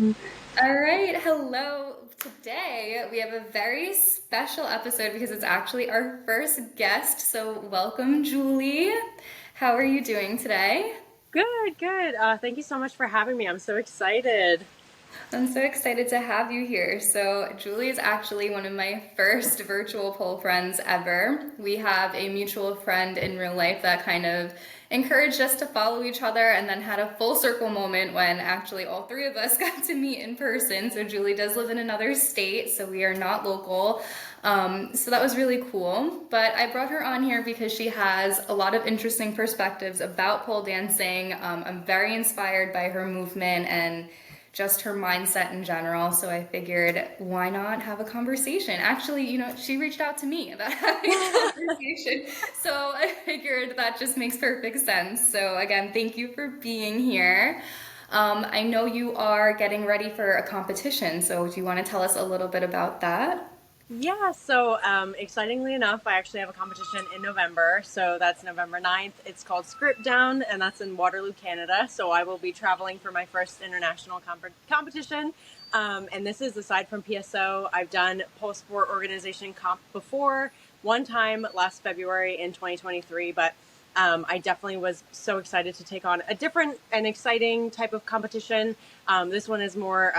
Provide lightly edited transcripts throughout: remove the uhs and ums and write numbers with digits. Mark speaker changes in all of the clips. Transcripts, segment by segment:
Speaker 1: All right, hello. Today we have a very special episode because it's actually our first guest. So, welcome, Julie. How are you doing today?
Speaker 2: Good, good. Thank you so much for having me. I'm so excited.
Speaker 1: I'm so excited to have you here. So, Julie is actually one of my first virtual pole friends ever. We have a mutual friend in real life that kind of encouraged us to follow each other and then had a full circle moment when actually all three of us got to meet in person. So, Julie does live in another state, so we are not local. So that was really cool. But I brought her on here because she has a lot of interesting perspectives about pole dancing. I'm very inspired by her movement and just her mindset in general. So I figured, why not have a conversation? Actually, she reached out to me about having a conversation. So I figured that just makes perfect sense. So again, thank you for being here. I know you are getting ready for a competition. So do you want to tell us a little bit about that?
Speaker 2: Excitingly enough, I actually have a competition in November. So that's November 9th. It's called Script Down, and that's in Waterloo, Canada. So I will be traveling for my first international competition. And this is aside from PSO. I've done pole sport organization comp before, one time last February in 2023, but I definitely was so excited to take on a different and exciting type of competition. This one is more,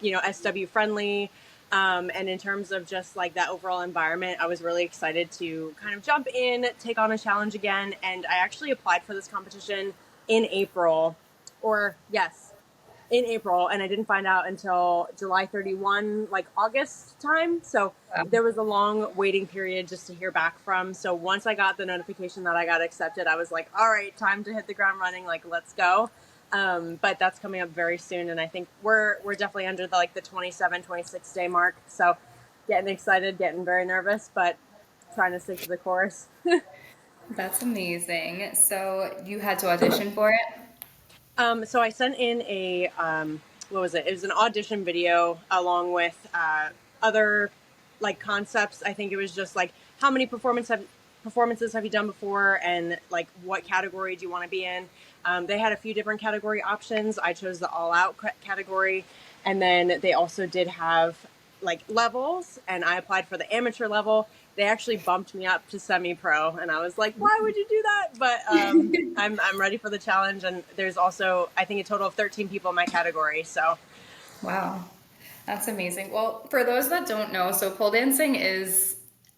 Speaker 2: SW friendly. And in terms of just like that overall environment, I was really excited to kind of jump in, take on a challenge again. And I actually applied for this competition in April, or yes, in April. And I didn't find out until July 31, like August time. So there was a long waiting period just to hear back from. So once I got the notification that I got accepted, I was like, all right, time to hit the ground running. Like, let's go. But that's coming up very soon, and I think we're definitely under the 27, 26 day mark. So getting excited, getting very nervous, but trying to stick to the course.
Speaker 1: That's amazing. So you had to audition for it?
Speaker 2: So I sent in a what was it? It was an audition video along with other like concepts. I think it was just like how many performances have you done before, and like what category do you want to be in. They had a few different category options. I chose the all out category, and then they also did have like levels, and I applied for the amateur level. They actually bumped me up to semi-pro, and I was like, "Why would you do that?" But I'm ready for the challenge, and there's also I think a total of 13 people in my category. So
Speaker 1: Wow, that's amazing. Well, for those that don't know, so pole dancing is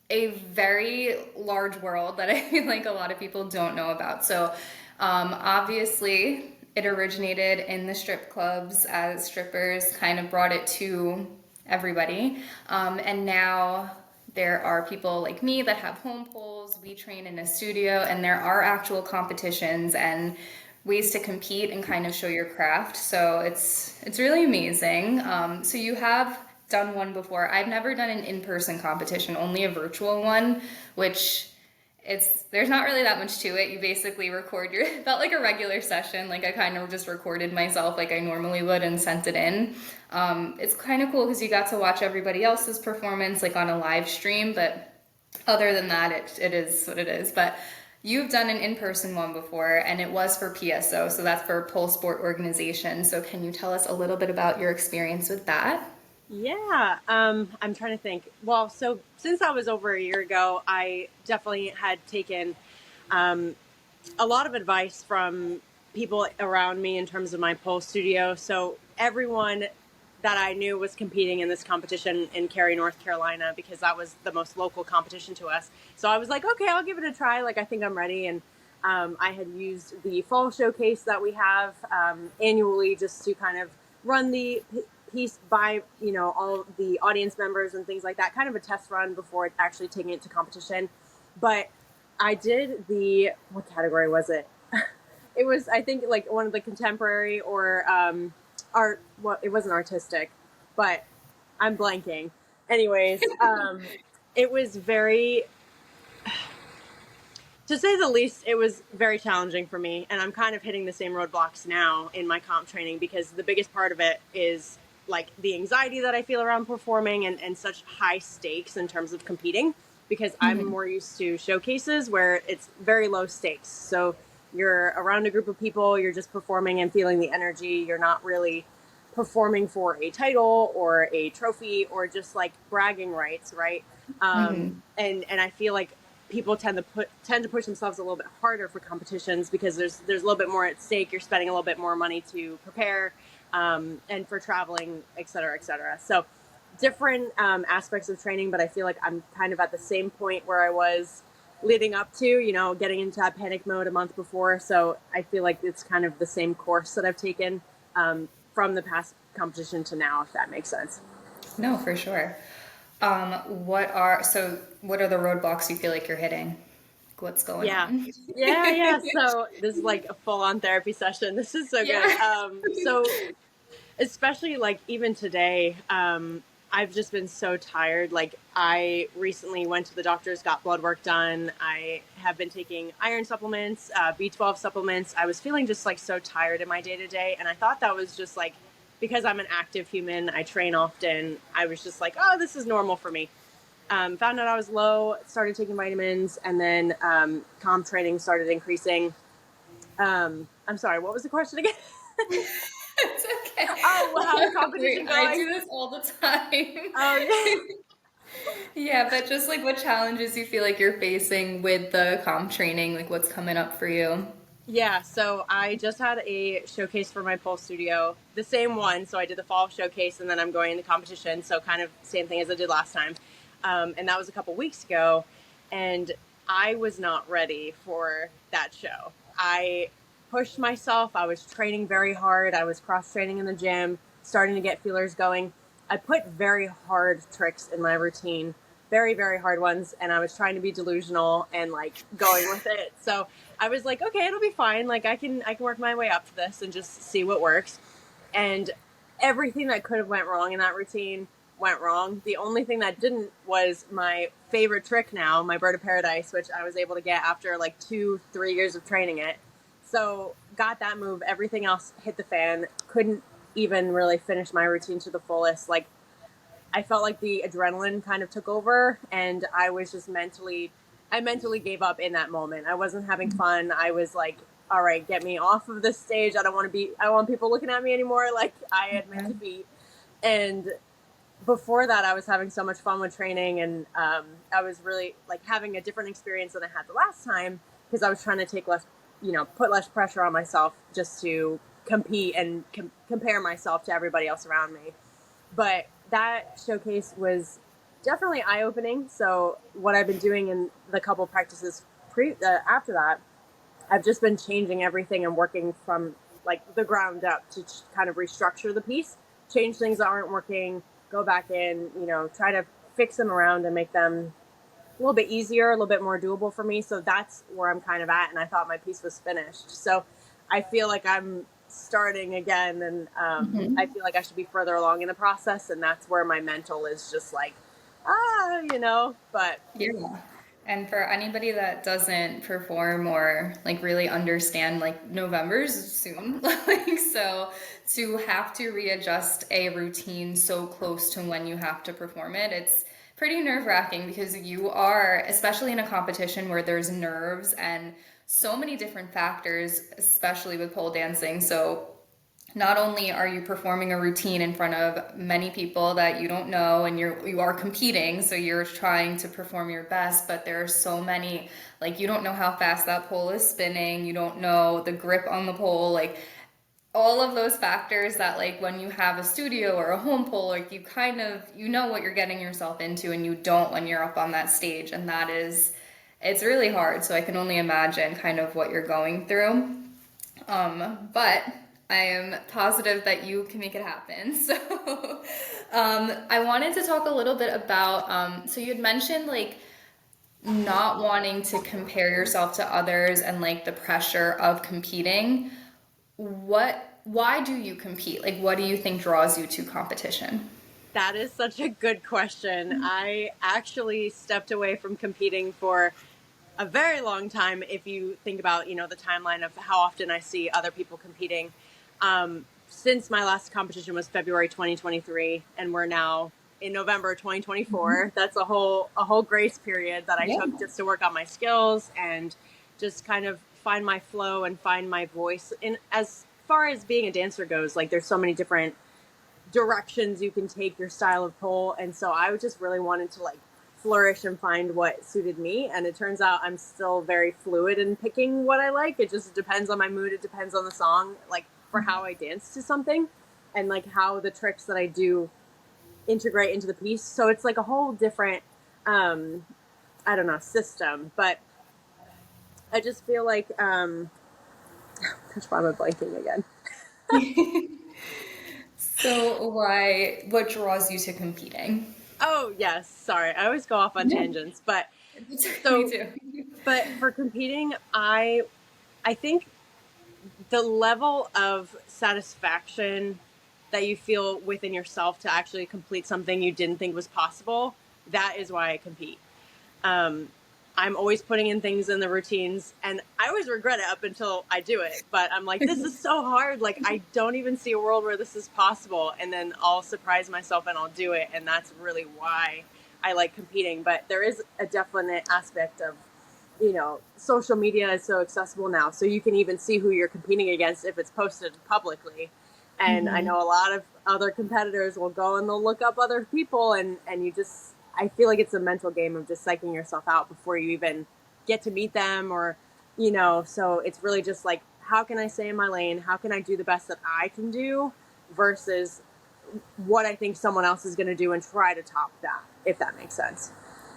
Speaker 1: a very large world that I feel like a lot of people don't know about. So, obviously, it originated in the strip clubs as strippers kind of brought it to everybody. And now there are people like me that have home poles. We train in a studio, and there are actual competitions and ways to compete and kind of show your craft. So it's really amazing. So you have done one before. I've never done an in-person competition, only a virtual one, which it's there's not really that much to it. You basically record your felt like a regular session. Like I kind of just recorded myself like I normally would and sent it in. It's kind of cool because you got to watch everybody else's performance like on a live stream, but other than that, it is what it is. But you've done an in-person one before, and it was for PSO, so that's for Pole Sport Organization. So can you tell us a little bit about your experience with that?
Speaker 2: yeah, I'm trying to think. Well, so since that was over a year ago, I definitely had taken a lot of advice from people around me in terms of my pole studio. So everyone that I knew was competing in this competition in Cary, North Carolina, because that was the most local competition to us. So I was like, okay, I'll give it a try. Like, I think I'm ready. And I had used the fall showcase that we have annually just to kind of run the piece by, all the audience members and things like that, kind of a test run before actually taking it to competition. But I did what category was it? It was, I think, like one of the contemporary or art. Well, it wasn't artistic, but I'm blanking. Anyways, it was very, to say the least, it was very challenging for me. And I'm kind of hitting the same roadblocks now in my comp training because the biggest part of it is like the anxiety that I feel around performing and such high stakes in terms of competing because I'm
Speaker 1: Mm-hmm.
Speaker 2: more used to showcases where it's very low stakes. So you're around a group of people, you're just performing and feeling the energy. You're not really performing for a title or a trophy or just like bragging rights, right? And I feel like people tend to push themselves a little bit harder for competitions because there's a little bit more at stake. You're spending a little bit more money to prepare, and for traveling, et cetera, et cetera. So different aspects of training, but I feel like I'm kind of at the same point where I was leading up to, getting into that panic mode a month before. So I feel like it's kind of the same course that I've taken from the past competition to now, if that makes sense.
Speaker 1: No, for sure. What are the roadblocks you feel like you're hitting? What's going
Speaker 2: Yeah.
Speaker 1: on?
Speaker 2: Yeah. So this is like a full on therapy session. This is so good.
Speaker 1: Yeah.
Speaker 2: So especially like even today, I've just been so tired. Like I recently went to the doctors, got blood work done. I have been taking iron supplements, B12 supplements. I was feeling just like so tired in my day to day. And I thought that was just like, because I'm an active human, I train often. I was just like, oh, this is normal for me. Found out I was low, started taking vitamins, and then comp training started increasing. I'm sorry, what was the question again?
Speaker 1: It's okay.
Speaker 2: Oh, well, how's the competition
Speaker 1: Wait, I
Speaker 2: going?
Speaker 1: do this all the time.
Speaker 2: Oh, yeah.
Speaker 1: Yeah, but just like what challenges you feel like you're facing with the comp training, like what's coming up for you?
Speaker 2: Yeah, so I just had a showcase for my pole studio, the same one. So I did the fall showcase, and then I'm going into competition. So kind of same thing as I did last time, and that was a couple weeks ago, and I was not ready for that show. I pushed myself. I was training very hard. I was cross training in the gym, starting to get feelers going. I put very hard tricks in my routine, very, very hard ones, and I was trying to be delusional and like going with it. So I was like, okay, it'll be fine. Like I can work my way up to this and just see what works. And everything that could have went wrong in that routine went wrong. The only thing that didn't was my favorite trick now, my bird of paradise, which I was able to get after like 2-3 years of training it. So got that move. Everything else hit the fan. Couldn't even really finish my routine to the fullest. Like I felt like the adrenaline kind of took over, and I mentally gave up in that moment. I wasn't having fun. I was like, all right, get me off of this stage. I don't want people looking at me anymore. Like I admit defeat. And before that, I was having so much fun with training, and I was really like having a different experience than I had the last time because I was trying to take less, put less pressure on myself just to compete and compare myself to everybody else around me. But that showcase was definitely eye opening. So what I've been doing in the couple practices after that, I've just been changing everything and working from like the ground up to kind of restructure the piece, change things that aren't working, go back in, try to fix them around and make them a little bit easier, a little bit more doable for me. So that's where I'm kind of at. And I thought my piece was finished. So I feel like I'm starting again, and I feel like I should be further along in the process. And that's where my mental is just like, but
Speaker 1: Yeah. And for anybody that doesn't perform or like really understand, like November's soon, like so to have to readjust a routine so close to when you have to perform it, it's pretty nerve-wracking because you are, especially in a competition where there's nerves and so many different factors, especially with pole dancing. So not only are you performing a routine in front of many people that you don't know and you are competing, so you're trying to perform your best, but there are so many, like you don't know how fast that pole is spinning, you don't know the grip on the pole, like all of those factors that like when you have a studio or a home pole, like you know what you're getting yourself into, and you don't when you're up on that stage. And it's really hard, so I can only imagine kind of what you're going through. But I am positive that you can make it happen. So I wanted to talk a little bit about, so you had mentioned like not wanting to compare yourself to others and like the pressure of competing. Why do you compete? Like, what do you think draws you to competition?
Speaker 2: that is such a good question. I actually stepped away from competing for a very long time. If you think about, the timeline of how often I see other people competing, since my last competition was February 2023, and we're now in November 2024. That's a whole grace period that I
Speaker 1: Yeah.
Speaker 2: took just to work on my skills and just kind of find my flow and find my voice. And as far as being a dancer goes, like there's so many different directions you can take your style of pole. And so I just really wanted to like flourish and find what suited me. And it turns out I'm still very fluid in picking what I like. It just depends on my mood. It depends on the song, like for how I dance to something and like how the tricks that I do integrate into the piece. So it's like a whole different, I don't know, system. But I just feel like, gosh, why am I blanking again?
Speaker 1: So what draws you to competing?
Speaker 2: Oh, yes. Sorry. I always go off on
Speaker 1: Yeah.
Speaker 2: tangents. But
Speaker 1: Me
Speaker 2: so,
Speaker 1: too.
Speaker 2: but for competing, I think the level of satisfaction that you feel within yourself to actually complete something you didn't think was possible, that is why I compete. Um, I'm always putting in things in the routines and I always regret it up until I do it. But I'm like, this is so hard. Like, I don't even see a world where this is possible. And then I'll surprise myself and I'll do it. And that's really why I like competing. But there is a definite aspect of, social media is so accessible now. So you can even see who you're competing against if it's posted publicly. And I know a lot of other competitors will go and they'll look up other people and you just, I feel like it's a mental game of just psyching yourself out before you even get to meet them or, so it's really just like, how can I stay in my lane? How can I do the best that I can do versus what I think someone else is going to do and try to top that, if that makes sense.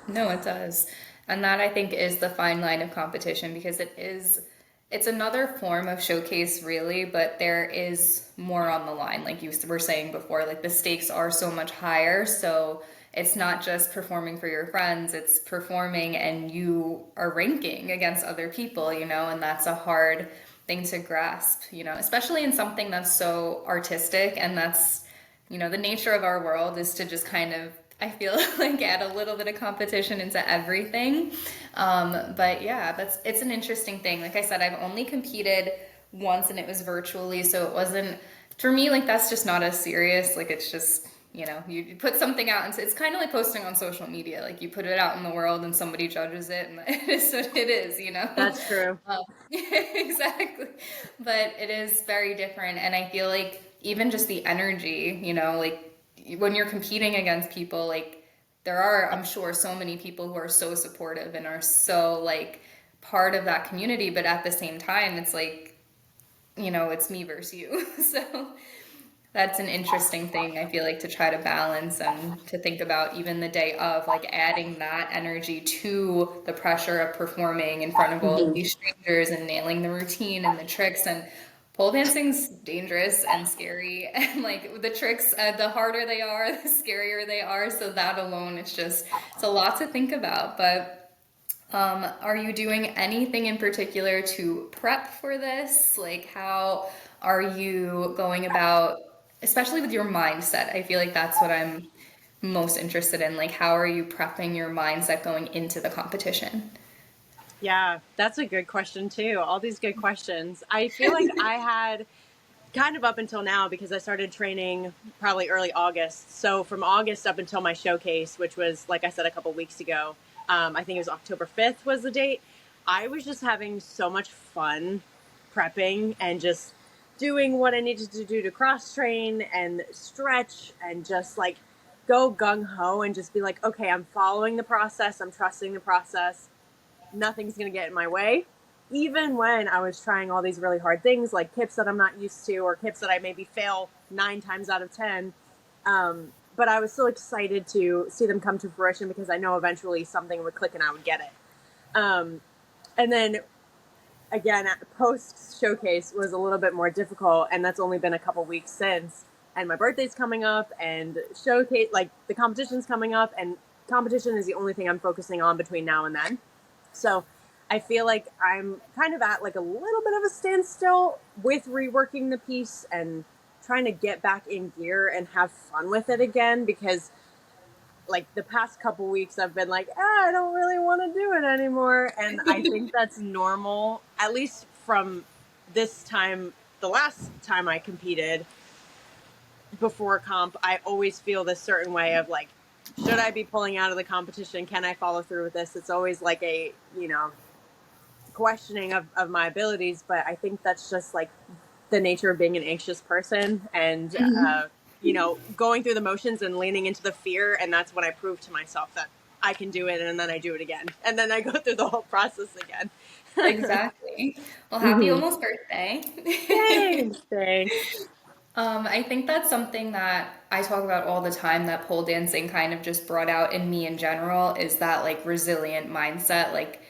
Speaker 1: No, it does. And that I think is the fine line of competition because it's another form of showcase really, but there is more on the line. Like you were saying before, like the stakes are so much higher. So it's not just performing for your friends, it's performing and you are ranking against other people, and that's a hard thing to grasp, especially in something that's so artistic and that's the nature of our world is to just kind of, I feel like, add a little bit of competition into everything. But yeah, it's an interesting thing. Like I said, I've only competed once and it was virtually, so it wasn't, for me, like that's just not as serious. Like it's just, you put something out and it's kind of like posting on social media. Like you put it out in the world and somebody judges it and it is what it is.
Speaker 2: That's true.
Speaker 1: Exactly. But it is very different. And I feel like even just the energy, like when you're competing against people, like there are, I'm sure, so many people who are so supportive and are so like part of that community. But at the same time, it's like, it's me versus you. So that's an interesting thing, I feel like, to try to balance and to think about even the day of, like adding that energy to the pressure of performing in front of all of these strangers and nailing the routine and the tricks. And pole dancing's dangerous and scary. And like the tricks, the harder they are, the scarier they are. So that alone, it's a lot to think about. But are you doing anything in particular to prep for this? Like, how are you going about, especially with your mindset? I feel like that's what I'm most interested in. Like, how are you prepping your mindset going into the competition?
Speaker 2: Yeah, that's a good question too. All these good questions. I feel like I had kind of up until now because I started training probably early August. So from August up until my showcase, which was, like I said, a couple weeks ago, I think it was October 5th was the date. I was just having so much fun prepping and just doing what I needed to do to cross train and stretch and just like go gung ho and just be like, okay, I'm following the process. I'm trusting the process. Nothing's going to get in my way. Even when I was trying all these really hard things, like kips that I'm not used to, or kips that I maybe fail 9 times out of 10. But I was still excited to see them come to fruition because I know eventually something would click and I would get it. And then again, post showcase was a little bit more difficult, and that's only been a couple weeks since. And my birthday's coming up, and showcase, like the competition's coming up, and competition is the only thing I'm focusing on between now and then. So I feel like I'm kind of at like a little bit of a standstill with reworking the piece and trying to get back in gear and have fun with it again because like the past couple weeks I've been like, I don't really want to do it anymore. And I think that's normal, at least from this time, the last time I competed before comp, I always feel this certain way of like, should I be pulling out of the competition? Can I follow through with this? It's always like a, questioning of my abilities, but I think that's just like the nature of being an anxious person. And going through the motions and leaning into the fear. And that's when I proved to myself that I can do it. And then I do it again. And then I go through the whole process again.
Speaker 1: Exactly. Well, happy
Speaker 2: Hmm.
Speaker 1: almost birthday.
Speaker 2: Thanks. Thanks.
Speaker 1: I think that's something that I talk about all the time that pole dancing kind of just brought out in me in general is that like resilient mindset. Like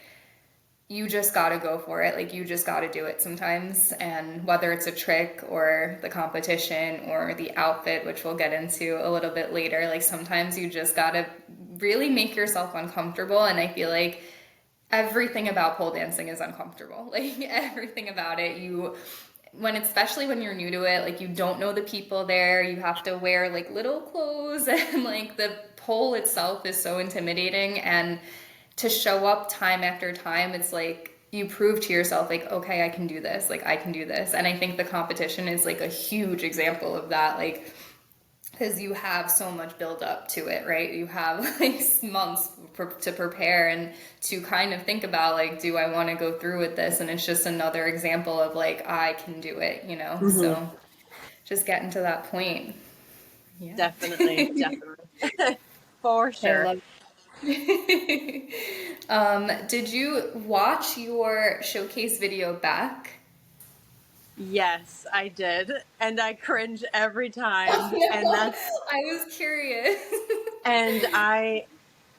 Speaker 1: you just got to go for it. Like you just got to do it sometimes. And whether it's a trick or the competition or the outfit, which we'll get into a little bit later, like sometimes you just got to really make yourself uncomfortable. And I feel like everything about pole dancing is uncomfortable. Like everything about it, especially when you're new to it, like you don't know the people there, you have to wear like little clothes and like the pole itself is so intimidating. And to show up time after time, it's like you prove to yourself like, okay, I can do this, like I can do this. And I think the competition is like a huge example of that, like because you have so much build up to it, right? You have like months to prepare and to kind of think about like, do I want to go through with this? And it's just another example of like, I can do it, you know?
Speaker 2: Hmm.
Speaker 1: So just getting to that point. Yeah.
Speaker 2: Definitely. Definitely. For
Speaker 1: I
Speaker 2: sure.
Speaker 1: love did you watch your showcase video back?
Speaker 2: Yes, I did. And I cringe every
Speaker 1: Oh
Speaker 2: time. And
Speaker 1: no,
Speaker 2: that's,
Speaker 1: I was curious.
Speaker 2: and I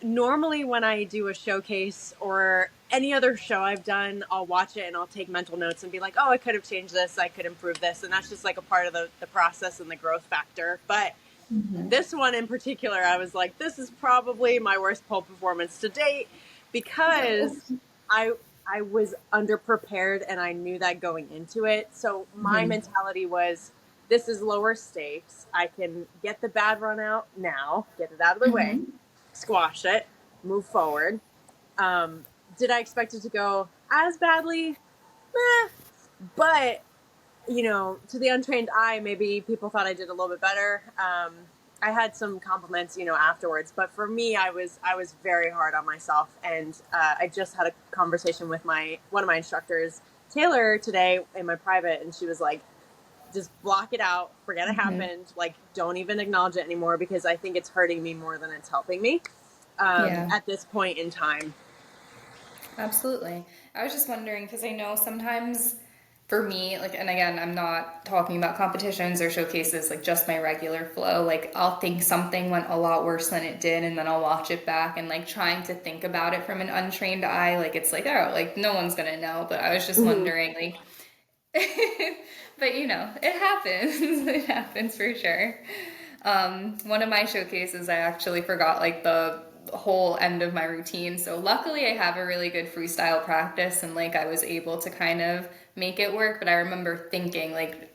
Speaker 2: normally when I do a showcase or any other show I've done, I'll watch it and I'll take mental notes and be like, oh, I could have changed this, I could improve this. And that's just like a part of the process and the growth factor. But this one in particular, I was like, this is probably my worst pole performance to date
Speaker 1: No.
Speaker 2: because I I was underprepared and I knew that going into it. So my
Speaker 1: Mhm.
Speaker 2: mentality was this is lower stakes. I can get the bad run out now, get it out of the way,
Speaker 1: Mhm.
Speaker 2: squash it, move forward. Um, did I expect it to go as badly? Eh, but to the untrained eye, maybe people thought I did a little bit better. I had some compliments, afterwards, but for me, I was very hard on myself, and I just had a conversation with my one of my instructors, Taylor, today in my private, and she was like, "Just block it out, forget it
Speaker 1: Mhm.
Speaker 2: happened, like don't even acknowledge it anymore because I think it's hurting me more than it's helping me
Speaker 1: Yeah.
Speaker 2: at this point in time."
Speaker 1: Absolutely. I was just wondering because I know sometimes for me, like, and again, I'm not talking about competitions or showcases, like just my regular flow. Like, I'll think something went a lot worse than it did, and then I'll watch it back and like trying to think about it from an untrained eye. Like, it's like, oh, like no one's gonna know. But I was just
Speaker 2: Mhm.
Speaker 1: wondering, like, but it happens. It happens for sure. One of my showcases, I actually forgot like the whole end of my routine. So luckily, I have a really good freestyle practice, and like I was able to kind of make it work. But I remember thinking like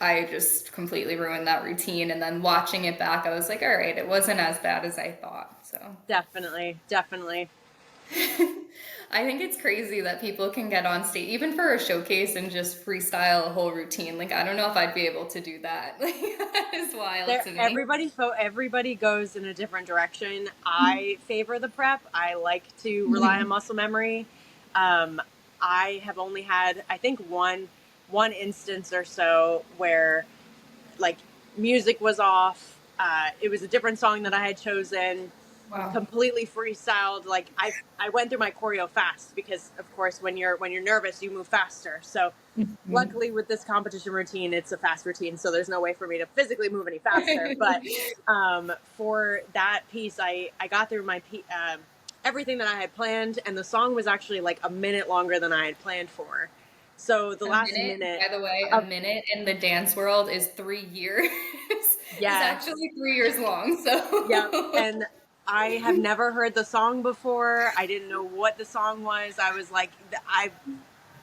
Speaker 1: I just completely ruined that routine, and then watching it back, I was like, all right, it wasn't as bad as I thought. So.
Speaker 2: Definitely, definitely.
Speaker 1: I think it's crazy that people can get on stage, even for a showcase, and just freestyle a whole routine. Like, I don't know if I'd be able to do that. Like, that is wild
Speaker 2: There,
Speaker 1: to me.
Speaker 2: everybody goes in a different direction. I favor the prep. I like to rely on muscle memory. Um, I have only had, I think, one instance or so where like music was off. It was a different song that I had chosen,
Speaker 1: Wow.
Speaker 2: completely freestyled. Like I went through my choreo fast because, of course, when you're nervous, you move faster. So
Speaker 1: Mhm.
Speaker 2: luckily with this competition routine, it's a fast routine, so there's no way for me to physically move any faster. But for that piece, I got through everything that I had planned, and the song was actually like a minute longer than I had planned for. So the
Speaker 1: A
Speaker 2: last
Speaker 1: minute,
Speaker 2: minute
Speaker 1: by the way, a
Speaker 2: of
Speaker 1: minute in the dance world is 3 years. It's
Speaker 2: yes,
Speaker 1: actually 3 years long.
Speaker 2: yep,
Speaker 1: So,
Speaker 2: and I have never heard the song before. I didn't know what the song was. I was like,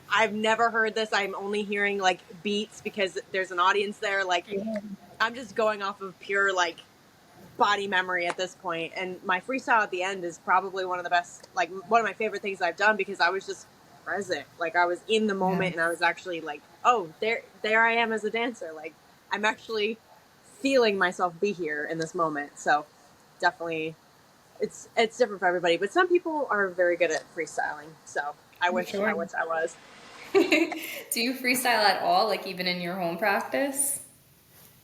Speaker 2: I've never heard this. I'm only hearing like beats because there's an audience there. Like I'm just going off of pure like body memory at this point. And my freestyle at the end is probably one of the best, like one of my favorite things I've done because I was just present. Like I was in the
Speaker 1: yeah,
Speaker 2: moment and I was actually like, oh, there I am as a dancer. Like I'm actually feeling myself be here in this moment. So definitely it's different for everybody, but some people are very good at freestyling. So I
Speaker 1: for
Speaker 2: wish
Speaker 1: sure.
Speaker 2: I was.
Speaker 1: Do you freestyle at all, like even in your home practice?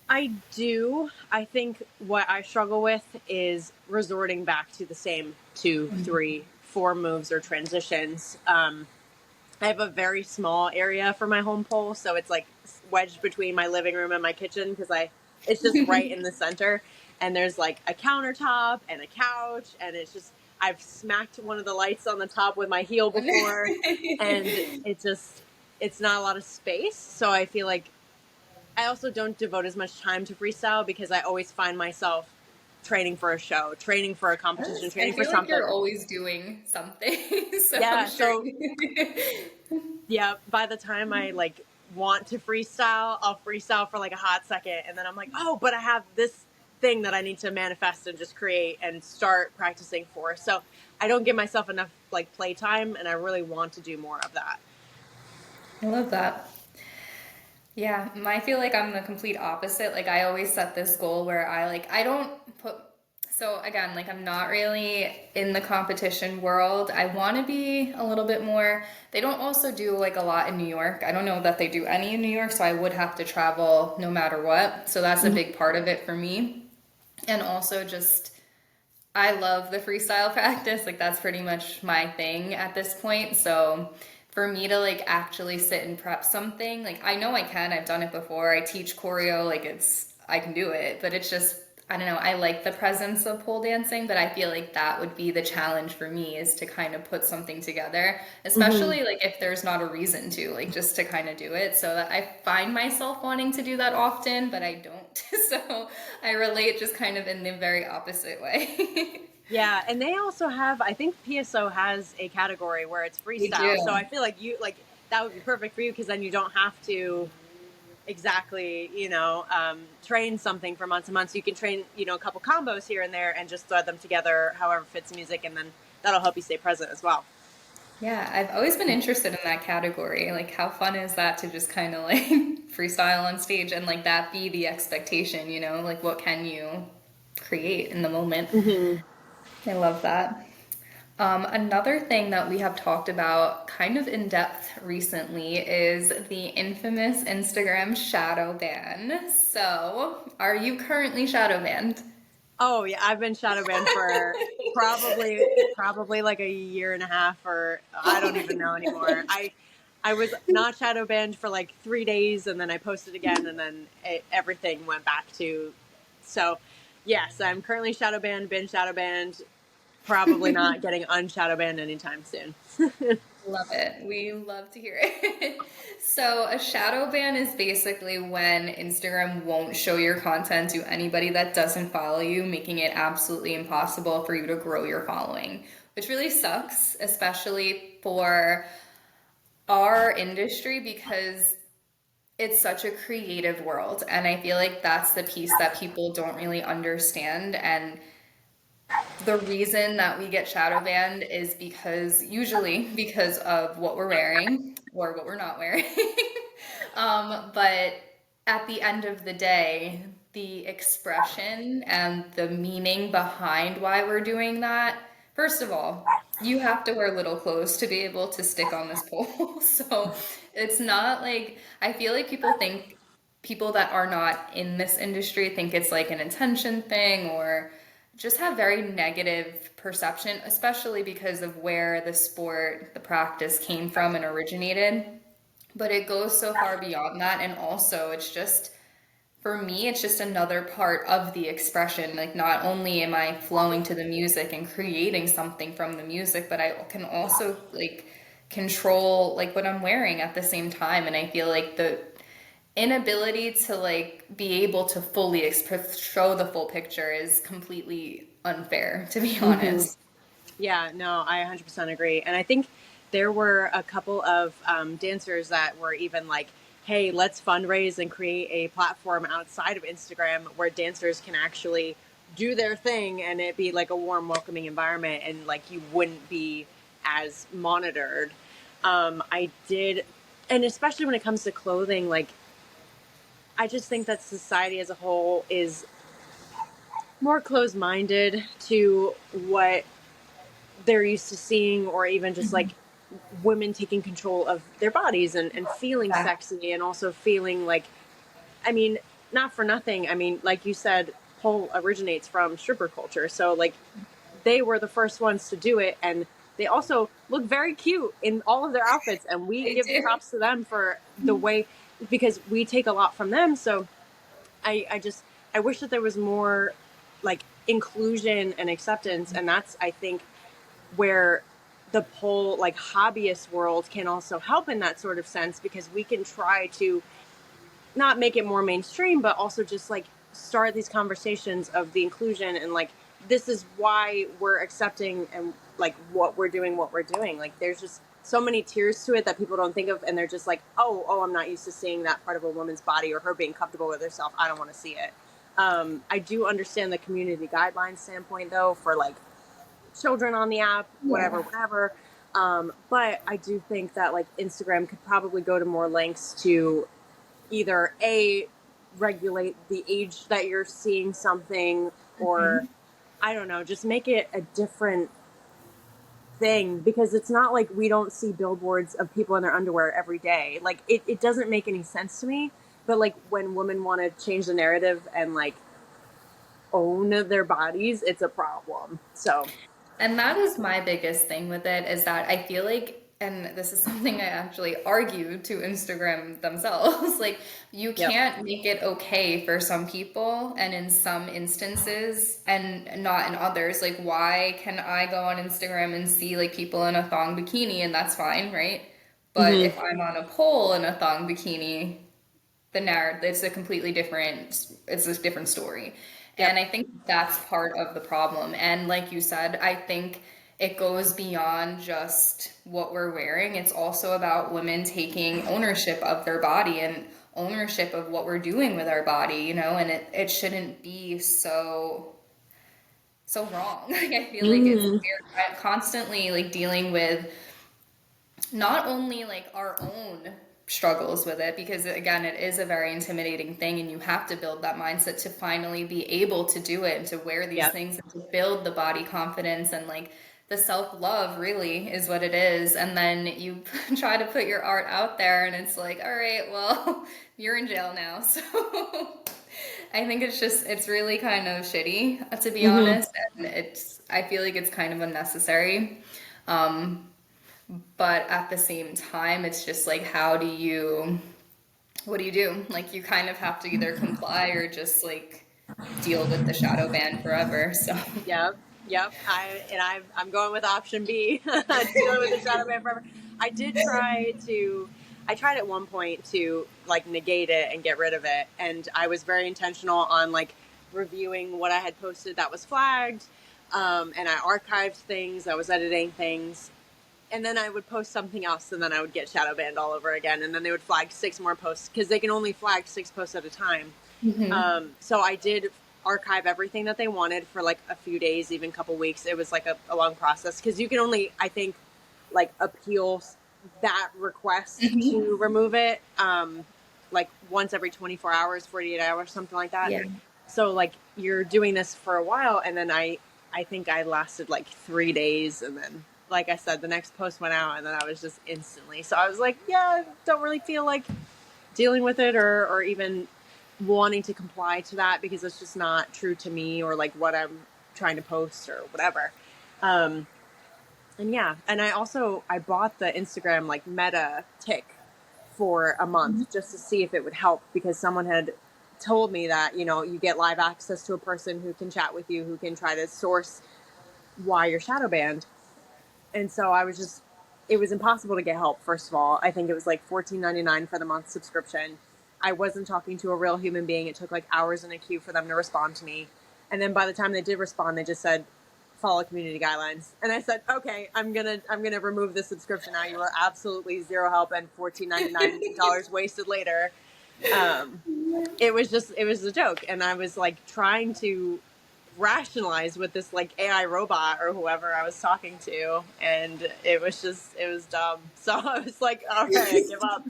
Speaker 2: I do. I think what I struggle with is resorting back to the same two, three, four moves or transitions. I have a very small area for my home pole, so it's like wedged between my living room and my kitchen because I it's just right in the center, and there's like a countertop and a couch, and it's just I've smacked one of the lights on the top with my heel before, and it's not a lot of space, so I feel like I also don't devote as much time to freestyle because I always find myself training for a show, training for a competition,
Speaker 1: Yes, I
Speaker 2: training for
Speaker 1: feel like
Speaker 2: something.
Speaker 1: you're always doing something, so I'm
Speaker 2: Yeah,
Speaker 1: sure.
Speaker 2: so yeah, by the time I like want to freestyle, I'll freestyle for like a hot second and then I'm like, "Oh, but I have this thing that I need to manifest and just create and start practicing for." So, I don't give myself enough like playtime and I really want to do more of that.
Speaker 1: I love that. Yeah, I feel like I'm the complete opposite. Like I always set this goal where I don't put so again, like I'm not really in the competition world. I want to be a little bit more. They don't also do like a lot in New York. I don't know that they do any in New York, so I would have to travel no matter what. So that's a big part of it for me. And also just I love the freestyle practice. Like that's pretty much my thing at this point. So for me to like actually sit and prep something, like I know I can. I've done it before. I teach choreo, like I can do it, but it's just I don't know. I like the presence of pole dancing, but I feel like that would be the challenge for me is to kind of put something together,
Speaker 2: Hmm.
Speaker 1: especially like if there's not a reason to, like just to kind of do it. So that I find myself wanting to do that often, but I don't. So I relate just kind of in the very opposite way.
Speaker 2: Yeah, and they also have I think PSO has a category where it's
Speaker 1: They
Speaker 2: freestyle. So
Speaker 1: do.
Speaker 2: I feel like you like that would be perfect for you because then you don't have to exactly, train something for months and months. You can train, a couple combos here and there and just thread them together however fits music, and then that'll help you stay present as well.
Speaker 1: Yeah, I've always been interested in that category. Like, how fun is that to just kind of like freestyle on stage and like that be the expectation, you know? Like, what can you create in the moment?
Speaker 2: Hmm.
Speaker 1: I love that. Another thing that we have talked about kind of in depth recently is the infamous Instagram shadow ban. So, are you currently shadow banned?
Speaker 2: Oh yeah, I've been shadow banned for probably like a year and a half, or I
Speaker 1: Oh
Speaker 2: don't
Speaker 1: my
Speaker 2: even know anymore.
Speaker 1: gosh.
Speaker 2: I was not shadow banned for like 3 days, and then I posted again, and then everything went back to. So, yes, I'm currently shadow banned. Been shadow banned. Probably not getting unshadow banned anytime soon.
Speaker 1: Love it. We love to hear it. So, a shadow ban is basically when Instagram won't show your content to anybody that doesn't follow you, making it absolutely impossible for you to grow your following, which really sucks, especially for our industry because it's such a creative world. And I feel like that's the piece that people don't really understand. And the reason that we get shadow banned is because usually because of what we're wearing or what we're not wearing. But at the end of the day, the expression and the meaning behind why we're doing that, first of all, you have to wear little clothes to be able to stick on this pole. So it's not like, I feel like people that are not in this industry think it's like an intention thing or just have very negative perception, especially because of where the sport, the practice came from and originated. But it goes so far beyond that. And also, it's just, for me, it's just another part of the expression. Like, not only am I flowing to the music and creating something from the music, but I can also, like, control, like, what I'm wearing at the same time. And I feel like the inability to like be able to fully show the full picture is completely unfair, to be
Speaker 2: Hmm.
Speaker 1: honest.
Speaker 2: Yeah, no, I 100% agree. And I think there were a couple of dancers that were even like, hey, let's fundraise and create a platform outside of Instagram where dancers can actually do their thing and it be like a warm, welcoming environment and like you wouldn't be as monitored. I did, and especially when it comes to clothing, like, I just think that society as a whole is more closed minded to what they're used to seeing, or even just like women taking control of their bodies and feeling
Speaker 1: Yeah.
Speaker 2: sexy and also feeling like, I mean, not for nothing. I mean, like you said, pole originates from stripper culture. So like they were the first ones to do it, and they also look very cute in all of their outfits, and we
Speaker 1: I
Speaker 2: give
Speaker 1: do.
Speaker 2: props to them for the way, because we take a lot from them. So I just, I wish that there was more like inclusion and acceptance, and that's, I think, where the pole like hobbyist world can also help in that sort of sense, because we can try to not make it more mainstream, but also just like start these conversations of the inclusion, and like this is why we're accepting, and like what we're doing. Like there's just so many tiers to it that people don't think of, and they're just like, oh, I'm not used to seeing that part of a woman's body or her being comfortable with herself. I don't want to see it. I do understand the community guidelines standpoint though, for like children on the app, whatever,
Speaker 1: Yeah.
Speaker 2: whatever. But I do think that like Instagram could probably go to more lengths to either a regulate the age that you're seeing something, or
Speaker 1: Mhm.
Speaker 2: I don't know, just make it a different thing, because it's not like we don't see billboards of people in their underwear every day. Like it doesn't make any sense to me. But like when women want to change the narrative and like own their bodies, it's a problem. So
Speaker 1: And that is my biggest thing with it is that I feel like, and this is something I actually argued to Instagram themselves, like you
Speaker 2: yep.
Speaker 1: can't make it okay for some people and in some instances and not in others. Like why can I go on Instagram and see like people in a thong bikini and that's fine, right? But
Speaker 2: Mm-hmm.
Speaker 1: if I'm on a pole in a thong bikini, the narrative it's a different story,
Speaker 2: Yep.
Speaker 1: and I think that's part of the problem. And like you said, I think it goes beyond just what we're wearing. It's also about women taking ownership of their body and ownership of what we're doing with our body, and it shouldn't be so wrong. Like I feel like
Speaker 2: Mm-hmm.
Speaker 1: we're constantly like dealing with not only like our own struggles with it, because again it is a very intimidating thing and you have to build that mindset to finally be able to do it and to wear these
Speaker 2: Yep.
Speaker 1: things and to build the body confidence and like the self-love really is what it is. And then you try to put your art out there and it's like, all right, well, you're in jail now. So I think it's really kind of shitty, to be
Speaker 2: Mm-hmm.
Speaker 1: honest, and I feel like it's kind of unnecessary. um but at the same time, it's just like, what do you do? Like, you kind of have to either comply or just like deal with the shadow ban forever. So,
Speaker 2: Yep, yep. I'm going with option B, dealing with the shadow ban forever. I did try to. I tried at one point to like negate it and get rid of it, and I was very intentional on like reviewing what I had posted that was flagged, and I archived things. I was editing things, and then I would post something else, and then I would get shadow banned all over again, and then they would flag 6 more posts because they can only flag 6 posts at a time.
Speaker 1: mhm.
Speaker 2: So I did archive everything that they wanted for like a few days, even a couple weeks. It was like a long process because you can only, I think, like appeal that request
Speaker 1: Mhm.
Speaker 2: to remove it, like once every 24 hours, 48 hours, something like that.
Speaker 1: Yeah.
Speaker 2: So like you're doing this for a while, and then I think I lasted like 3 days, and then like I said, the next post went out, and then I was just instantly. So I was like, yeah, don't really feel like dealing with it, or even wanting to comply to that, because it's just not true to me or like what I'm trying to post or whatever. Um, and yeah, and I bought the Instagram like meta tick for a month just to see if it would help, because someone had told me that you get live access to a person who can chat with you, who can try to source why you're shadow banned. And so I was just, it was impossible to get help. First of all, I think it was like $14.99 for the month subscription. I wasn't talking to a real human being. It took like hours in a queue for them to respond to me. And then by the time they did respond, they just said, follow community guidelines. And I said, okay, I'm gonna remove the subscription now. You are absolutely zero help, and $14.99 wasted later. Um, it was a joke, and I was like trying to rationalize with this like AI robot or whoever I was talking to, and it was dumb. So I was like, all right, I give up.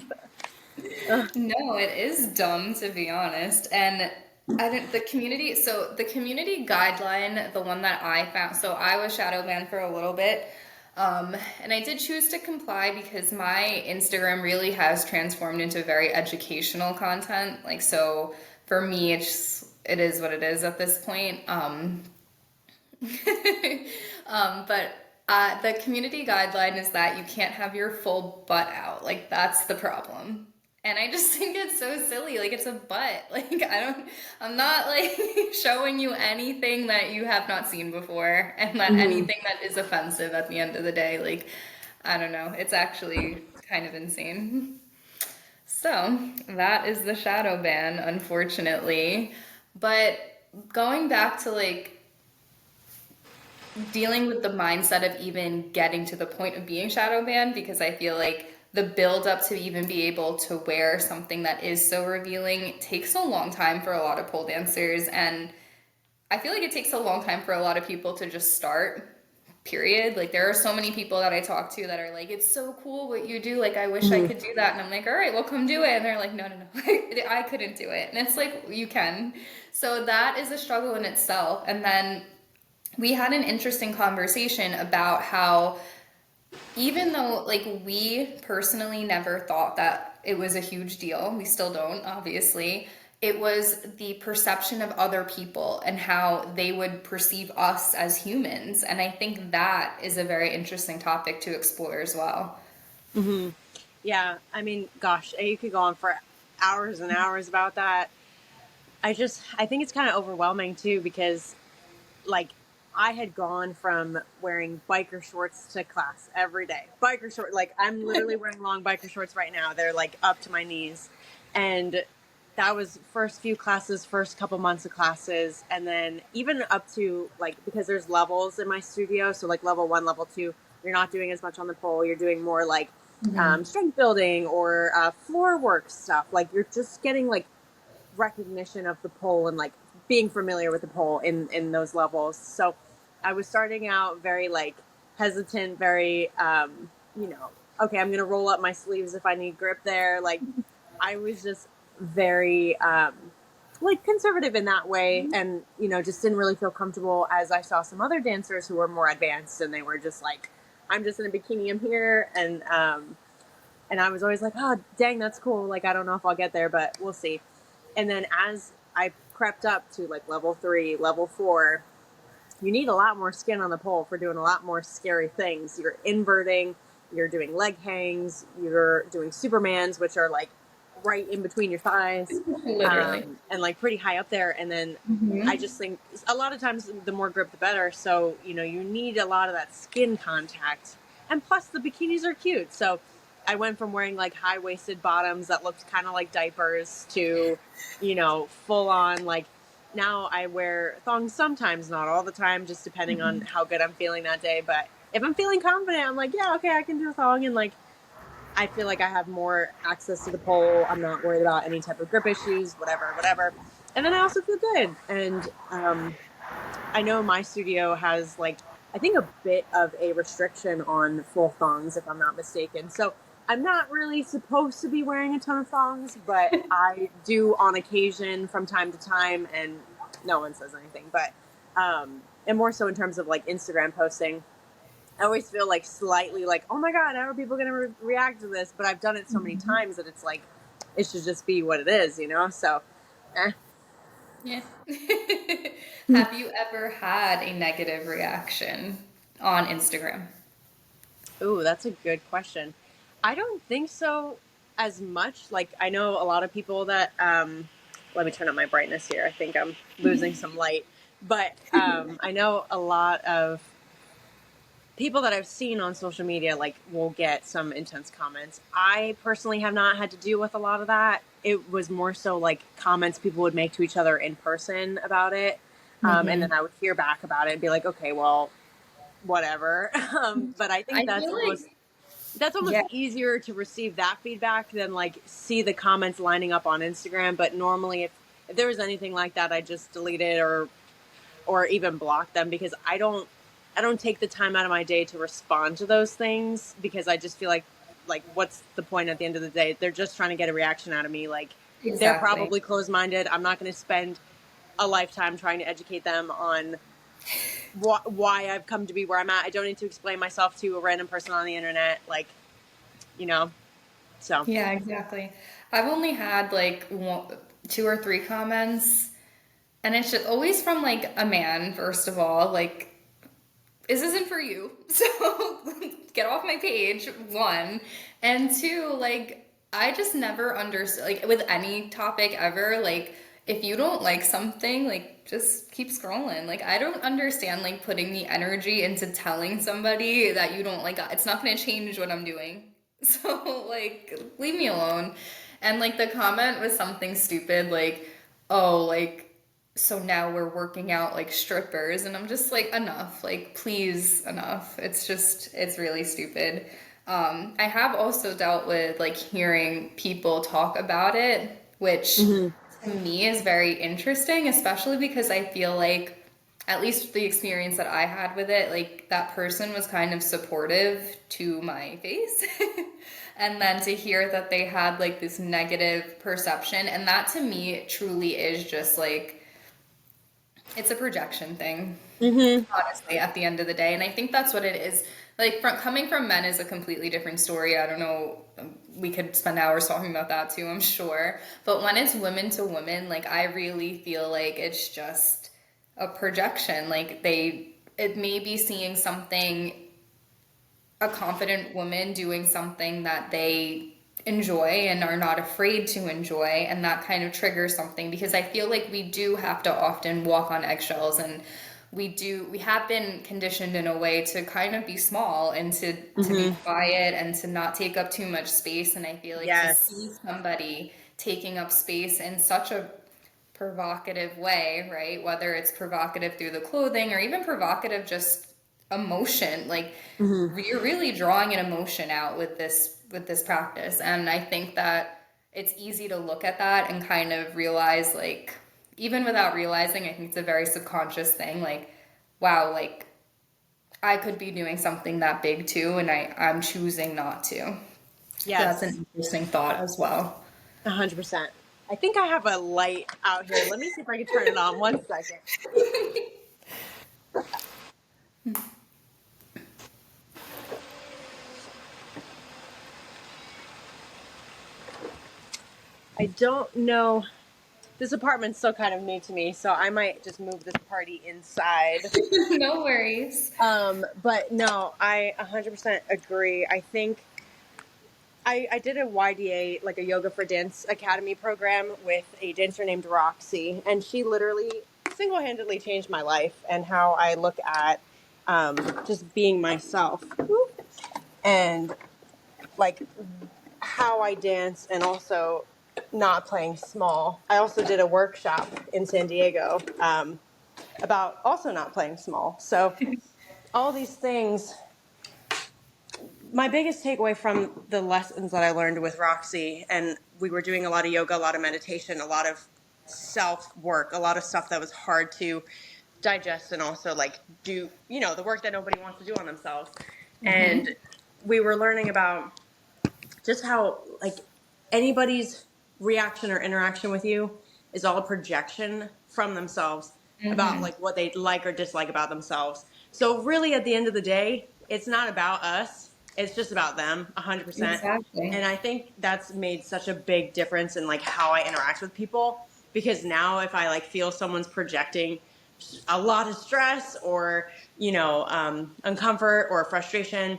Speaker 1: No, it is dumb to be honest. And I didn't, the community guideline, the one that I found, so I was shadow banned for a little bit. And I did choose to comply because my Instagram really has transformed into very educational content. Like, so for me, it is what it is at this point. But the community guideline is that you can't have your full butt out. Like that's the problem. And I just think it's so silly. Like it's a butt. Like I'm not like showing you anything that you have not seen before and that
Speaker 2: Hmm.
Speaker 1: anything that is offensive at the end of the day. Like, I don't know. It's actually kind of insane. So that is the shadow ban, unfortunately. But going back to like dealing with the mindset of even getting to the point of being shadow banned, because I feel like the build up to even be able to wear something that is so revealing takes a long time for a lot of pole dancers, and I feel like it takes a long time for a lot of people to just start, period. Like there are so many people that I talk to that are like, it's so cool what you do, like I wish I
Speaker 2: Hmm.
Speaker 1: could do that, and I'm like, all right, well come do it, and they're like, no, no, no, I couldn't do it, and it's like you can. So that is a struggle in itself. And then we had an interesting conversation about how even though like we personally never thought that it was a huge deal, we still don't, obviously, it was the perception of other people and how they would perceive us as humans. And I think that is a very interesting topic to explore as well.
Speaker 2: Hmm. Yeah, I mean, gosh, you could go on for hours and hours about that. I think it's kind of overwhelming too because, like, I had gone from wearing biker shorts to class every day. Biker short, like, I'm literally wearing long biker shorts right now. They're like up to my knees. And that was first few classes, first couple months of classes. And then even up to, like, because there's levels in my studio. So, like, level one, level two, you're not doing as much on the pole. You're doing more like
Speaker 1: Mhm.
Speaker 2: strength building or floor work stuff. Like, you're just getting like recognition of the pole and like being familiar with the pole in those levels. So I was starting out very like hesitant, very okay, I'm gonna roll up my sleeves if I need grip there. Like I was just very like conservative in that way, and just didn't really feel comfortable as I saw some other dancers who were more advanced and they were just like, I'm just in a bikini, I'm here, and I was always like, oh, dang, that's cool. Like, I don't know if I'll get there, but we'll see. And then as I crept up to like level three, level four, you need a lot more skin on the pole for doing a lot more scary things. You're inverting, you're doing leg hangs, you're doing Supermans, which are like right in between your thighs,
Speaker 1: Literally.
Speaker 2: and like pretty high up there. And then I
Speaker 1: Hmm.
Speaker 2: just think a lot of times the more grip, the better. So, you need a lot of that skin contact. And plus, the bikinis are cute. So I went from wearing like high waisted bottoms that looked kind of like diapers to, full on like now I wear thongs sometimes, not all the time, just depending on how good I'm feeling that day. But if I'm feeling confident, I'm like, yeah, okay, I can do a thong. And like, I feel like I have more access to the pole. I'm not worried about any type of grip issues, whatever, whatever. And then I also feel good. And I know my studio has like, I think a bit of a restriction on full thongs, if I'm not mistaken. So I'm not really supposed to be wearing a ton of thongs, but I do on occasion from time to time, and no one says anything. But and more so in terms of like Instagram posting, I always feel like slightly like, oh my god, how are people going to react to this? But I've done it so many times that it's like it should just be what it is. So, eh.
Speaker 1: Yeah. Have you ever had a negative reaction on Instagram?
Speaker 2: Ooh, that's a good question. I don't think so as much. Like I know a lot of people that let me turn up my brightness here. I think I'm losing some light. But I know a lot of people that I've seen on social media like will get some intense comments. I personally have not had to deal with a lot of that. It was more so like comments people would make to each other in person about it. And then
Speaker 1: Hmm.
Speaker 2: I would hear back about it and be like, okay, well, whatever. But I think
Speaker 1: I feel like,
Speaker 2: that's almost
Speaker 1: yeah,
Speaker 2: easier to receive that feedback than like see the comments lining up on Instagram. But normally, if there was anything like that, I just delete it or even block them because I don't take the time out of my day to respond to those things because I just feel like what's the point at the end of the day? They're just trying to get a reaction out of me. Like they're
Speaker 1: exactly.
Speaker 2: probably closed minded. I'm not going to spend a lifetime trying to educate them on why I've come to be where I'm at. I don't need to explain myself to a random person on the internet. Like you know, so.
Speaker 1: Yeah, exactly. I've only had like two or three comments, and it's just always from like a man, first of all, like, this isn't for you, so get off my page, one. And two, like, I just never understood, like, with any topic ever, like, if you don't like something, like, just keep scrolling. Like, I don't understand, like, putting the energy into telling somebody that you don't like, it's not gonna change what I'm doing. So, like, leave me alone. And, like, the comment was something stupid, like, oh, like, so now we're working out like strippers, and I'm just like, enough, like, please, enough. It's just, it's really stupid. I have also dealt with like hearing people talk about it, which
Speaker 2: Hmm.
Speaker 1: to me is very interesting, especially because I feel like, at least the experience that I had with it, like, that person was kind of supportive to my face. And then to hear that they had like this negative perception, and that to me truly is just like, it's a projection thing,
Speaker 2: Hmm.
Speaker 1: honestly, at the end of the day. And I think that's what it is. Like, from coming from men is a completely different story. I don't know. We could spend hours talking about that too, I'm sure. But when it's women to women, like, I really feel like it's just a projection. Like, it may be seeing something, a confident woman doing something that they enjoy and are not afraid to enjoy, and that kind of triggers something, because I feel like we do have to often walk on eggshells, and we have been conditioned in a way to kind of be small and to be
Speaker 2: Hmm.
Speaker 1: quiet and to not take up too much space. And I feel like to see
Speaker 2: Yes.
Speaker 1: somebody taking up space in such a provocative way, right? Whether it's provocative through the clothing or even provocative just emotion, like,
Speaker 2: Hmm.
Speaker 1: you're really drawing an emotion out with this practice. And I think that it's easy to look at that and kind of realize, like, even without realizing, I think it's a very subconscious thing, like, wow, like, I could be doing something that big too, and I'm choosing not to. So that's
Speaker 2: Yes.
Speaker 1: an interesting thought as well.
Speaker 2: 100%. I think I have a light out here. Let me see if I can turn it on. One second. I don't know. This apartment's still kind of new to me, so I might just move this party inside.
Speaker 1: No worries.
Speaker 2: But no, I 100% agree. I think I did a YDA, like a Yoga for Dance Academy program with a dancer named Roxy, and she literally single handedly changed my life and how I look at just being myself. And like how I dance, and also not playing small. I also did a workshop in San Diego about also not playing small. So all these things, my biggest takeaway from the lessons that I learned with Roxy, and we were doing a lot of yoga, a lot of meditation, a lot of self work, a lot of stuff that was hard to digest, and also like do, the work that nobody wants to do on themselves. And
Speaker 1: Mm-hmm.
Speaker 2: we were learning about just how like anybody's reaction or interaction with you is all a projection from themselves about
Speaker 1: Mm-hmm.
Speaker 2: like what they like or dislike about themselves. So really at the end of the day, it's not about us. It's just about them 100%.
Speaker 1: Exactly.
Speaker 2: And I think that's made such a big difference in like how I interact with people, because now if I like feel someone's projecting a lot of stress or, uncomfort or frustration,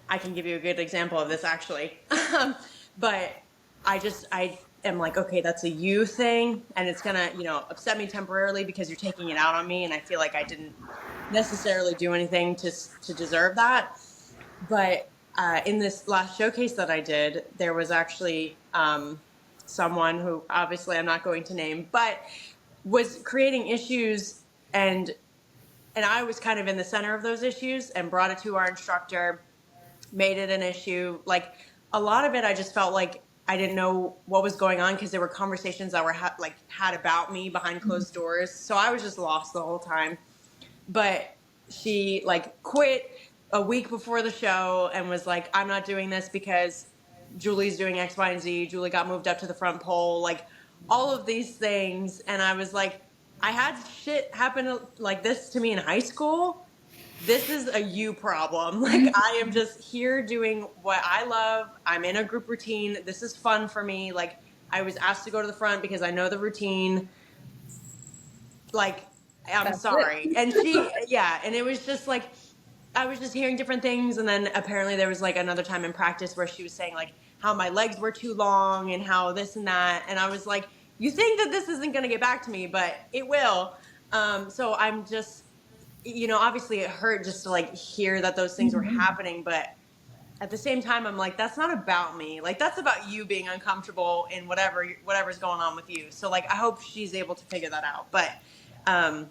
Speaker 2: I can give you a good example of this actually. But I am like, okay, that's a you thing, and it's gonna, upset me temporarily because you're taking it out on me, and I feel like I didn't necessarily do anything to deserve that. But in this last showcase that I did, there was actually someone who obviously I'm not going to name, but was creating issues, and I was kind of in the center of those issues and brought it to our instructor, made it an issue. Like a lot of it, I just felt like I didn't know what was going on because there were conversations that were had about me behind closed doors. So I was just lost the whole time. But she like quit a week before the show and was like, "I'm not doing this because Julie's doing X, Y, and Z. Julie got moved up to the front pole." Like all of these things, and I was like, I had shit happen like this to me in high school. This is a you problem. Like I am just here doing what I love. I'm in a group routine. This is fun for me. Like I was asked to go to the front because I know the routine. Like, I'm
Speaker 1: That's
Speaker 2: sorry.
Speaker 1: it.
Speaker 2: And she, yeah. And it was just like, I was just hearing different things. And then apparently there was like another time in practice where she was saying like how my legs were too long and how this and that. And I was like, you think that this isn't going to get back to me, but it will. So I'm just, obviously it hurt just to like hear that those things were happening. But at the same time, I'm like, that's not about me. Like, that's about you being uncomfortable in whatever's going on with you. So like, I hope she's able to figure that out. But, um,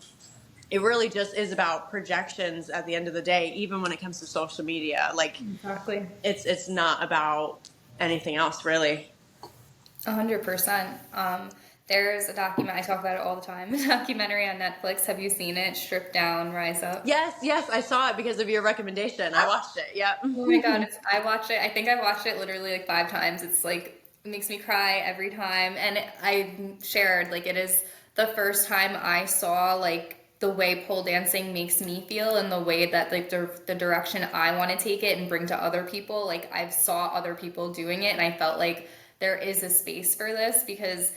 Speaker 2: it really just is about projections at the end of the day, even when it comes to social media. Like,
Speaker 1: Exactly.
Speaker 2: it's not about anything else, really.
Speaker 1: 100%. There's a document, I talk about it all the time, a documentary on Netflix. Have you seen it? Strip Down, Rise Up.
Speaker 2: Yes, I saw it because of your recommendation. I watched it. Yep.
Speaker 1: Oh my God, I watch it. I think I watched it literally like 5 times. It's like, it makes me cry every time. And I shared, like, it is the first time I saw, like, the way pole dancing makes me feel and the way that, like, the direction I want to take it and bring to other people. Like, I saw other people doing it and I felt like there is a space for this because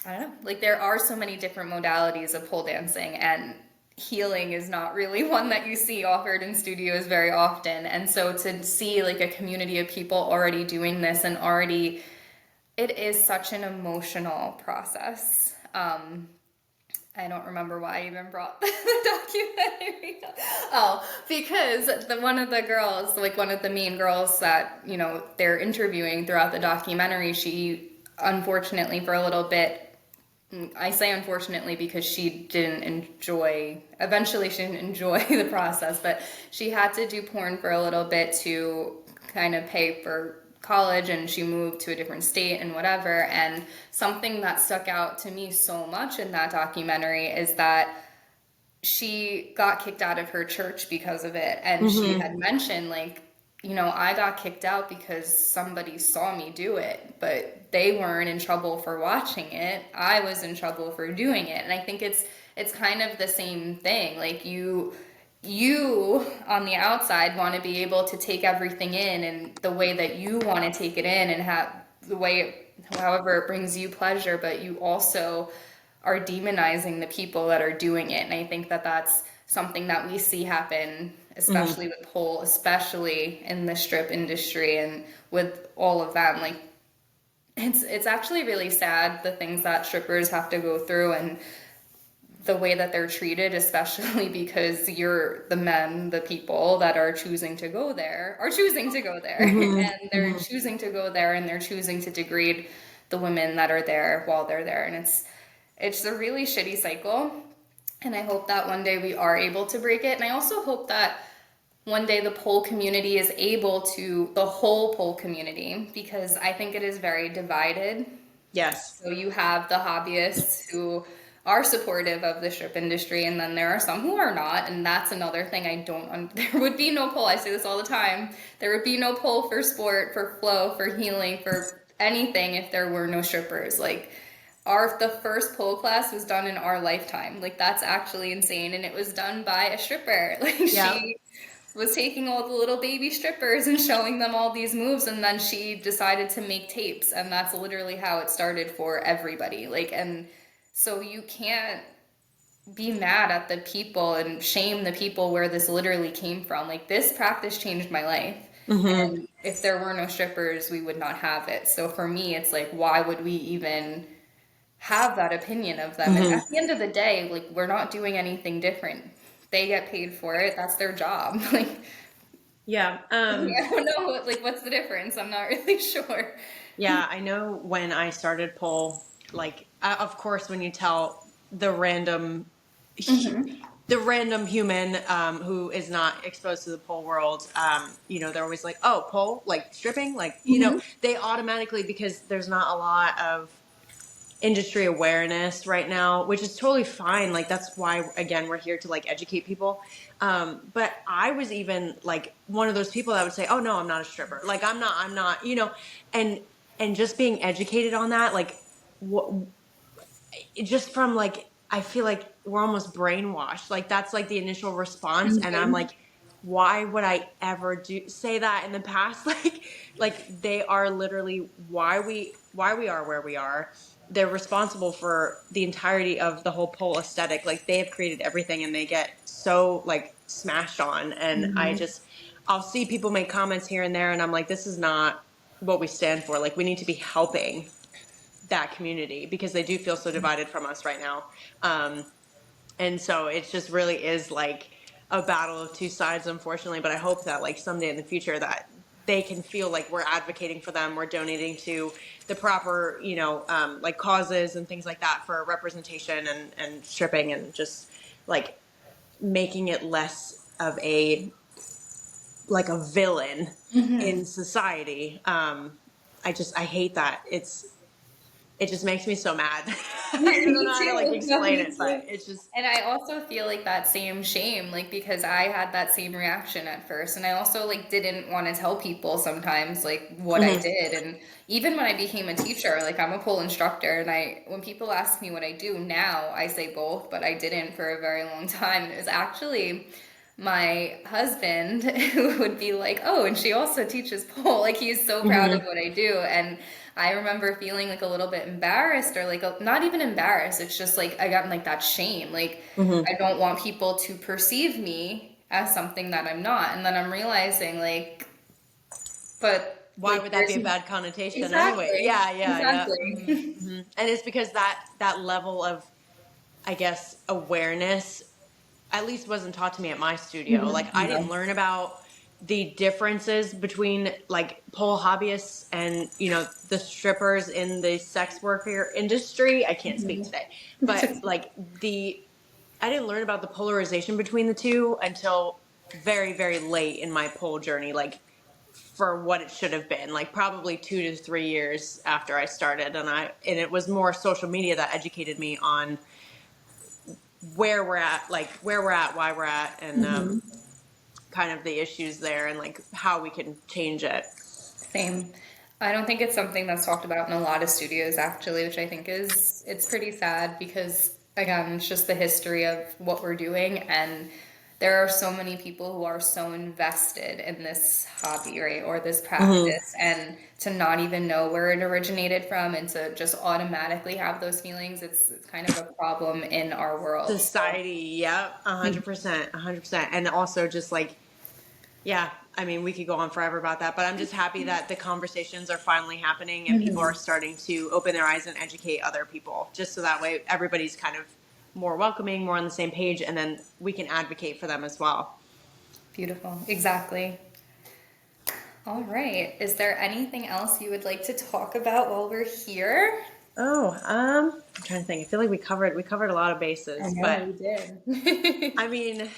Speaker 1: I don't know. Like there are so many different modalities of pole dancing, and healing is not really one that you see offered in studios very often. And so to see like a community of people already doing this and already, it is such an emotional process. I don't remember why I even brought the documentary up. Oh, because one of the girls, like one of the main girls that, they're interviewing throughout the documentary, she unfortunately for a little bit, I say unfortunately because eventually she didn't enjoy the process, but she had to do porn for a little bit to kind of pay for college, and she moved to a different state and whatever. And something that stuck out to me so much in that documentary is that she got kicked out of her church because of it. And she
Speaker 2: Mm-hmm.
Speaker 1: had mentioned, like, I got kicked out because somebody saw me do it, but they weren't in trouble for watching it. I was in trouble for doing it. And I think it's kind of the same thing. Like you on the outside want to be able to take everything in and the way that you want to take it in and have the way however it brings you pleasure, but you also are demonizing the people that are doing it. And I think that that's something that we see happen,
Speaker 2: Mm-hmm.
Speaker 1: especially with pole, especially in the strip industry and with all of them. Like it's actually really sad the things that strippers have to go through and the way that they're treated, especially because you're the men, the people that are choosing to go there,
Speaker 2: Mm-hmm.
Speaker 1: and they're
Speaker 2: Mm-hmm.
Speaker 1: choosing to go there, and they're choosing to degrade the women that are there while they're there, and it's a really shitty cycle. And I hope that one day we are able to break it. And I also hope that one day the pole community is able to, the whole pole community, because I think it is very divided.
Speaker 2: Yes.
Speaker 1: So you have the hobbyists who are supportive of the strip industry, and then there are some who are not, and that's another thing I don't. There would be no pole. I say this all the time. There would be no pole for sport, for flow, for healing, for anything if there were no strippers. Like the first pole class was done in our lifetime. Like that's actually insane, and it was done by a stripper. Like
Speaker 2: Yeah.
Speaker 1: she was taking all the little baby strippers and showing them all these moves, and then she decided to make tapes, and that's literally how it started for everybody. Like, and so you can't be mad at the people and shame the people where this literally came from. Like this practice changed my life,
Speaker 2: Mm-hmm.
Speaker 1: and if there were no strippers we would not have it. So for me it's like, why would we even have that opinion of them? And
Speaker 2: Mm-hmm.
Speaker 1: at the end of the day, like we're not doing anything different. They get paid for it, that's their job. Like
Speaker 2: Yeah.
Speaker 1: I don't know like what's the difference. I'm not really sure.
Speaker 2: Yeah, I know when I started pole, like, of course, when you tell the random, hu-
Speaker 1: Hmm.
Speaker 2: the random human who is not exposed to the pole world, they're always like, "Oh, pole, like stripping, like,"
Speaker 1: Hmm.
Speaker 2: they automatically, because there's not a lot of industry awareness right now, which is totally fine. Like that's why again we're here to like educate people. But I was even like one of those people that would say, "Oh no, I'm not a stripper. Like I'm not," and just being educated on that, like what just from like I feel like we're almost brainwashed. Like that's like the initial response, and I'm
Speaker 1: Hmm.
Speaker 2: like, why would I ever say that in the past? Like they are literally why we are where we are. They're responsible for the entirety of the whole pole aesthetic. Like they have created everything and they get so like smashed on. And I'll see people make comments here and there and I'm like, this is not what we stand for. Like we need to be helping that community because they do feel so divided from us right now. And so it just really is like a battle of two sides, unfortunately. But I hope that like someday in the future that they can feel like we're advocating for them, we're donating to the proper, like causes and things like that for representation and stripping and just like making it less of a like a villain in society. I hate that. It just makes me so mad. I don't
Speaker 1: Me
Speaker 2: know how to like
Speaker 1: too. No,
Speaker 2: explain
Speaker 1: me
Speaker 2: it,
Speaker 1: too.
Speaker 2: but it's just
Speaker 1: And I also feel like that same shame, like because I had that same reaction at first, and I also like didn't want to tell people sometimes like what I
Speaker 2: mhm,
Speaker 1: did, and even when I became a teacher, like I'm a pole instructor, and I when people ask me what I do now, I say both, but I didn't for a very long time, and it was actually my husband who would be like, "Oh, and she also teaches pole." Like he's so proud of
Speaker 2: mhm,
Speaker 1: what I do, and I remember feeling like a little bit embarrassed or like not even embarrassed. It's just like I got like that shame. Like
Speaker 2: mhm.
Speaker 1: I don't want people to perceive me as something that I'm not. And then I'm realizing like, but
Speaker 2: Why
Speaker 1: like
Speaker 2: would that be
Speaker 1: there's
Speaker 2: a bad connotation anyway?
Speaker 1: exactly,
Speaker 2: Yeah, yeah, yeah. Hmm,
Speaker 1: exactly.
Speaker 2: hmm. And it's because that level of, I guess, awareness at least wasn't taught to me at my studio. Like I didn't
Speaker 1: No.
Speaker 2: learn about the differences between like pole hobbyists and the strippers in the sex worker industry. I can't speak today, but like the I didn't learn about the polarization between the two until very, very late in my pole journey, like for what it should have been, like probably 2 to 3 years after I started. And it was more social media that educated me on where we're at, why we're at, and kind of the issues there and like how we can change it.
Speaker 1: Same. I don't think it's something that's talked about in a lot of studios actually, which I think is it's pretty sad because again, it's just the history of what we're doing and there are so many people who are so invested in this hobby, right, or this
Speaker 2: Hmm.
Speaker 1: practice and to not even know where it originated from and to just automatically have those feelings, it's kind of a problem in our world. So,
Speaker 2: Society, yep, 100%, 100%. And also just like, yeah, I mean, we could go on forever about that, but I'm just happy that the conversations are finally happening and people are starting to open their eyes and educate other people, just so that way everybody's kind of more welcoming, more on the same page, and then we can advocate for them as well.
Speaker 1: beautiful. Exactly. All right. Is there anything else you would like to talk about while we're here?
Speaker 2: Oh, I'm trying to think. I feel like we covered a lot of
Speaker 1: I
Speaker 2: bases,
Speaker 1: know
Speaker 2: but
Speaker 1: we did.
Speaker 2: I mean,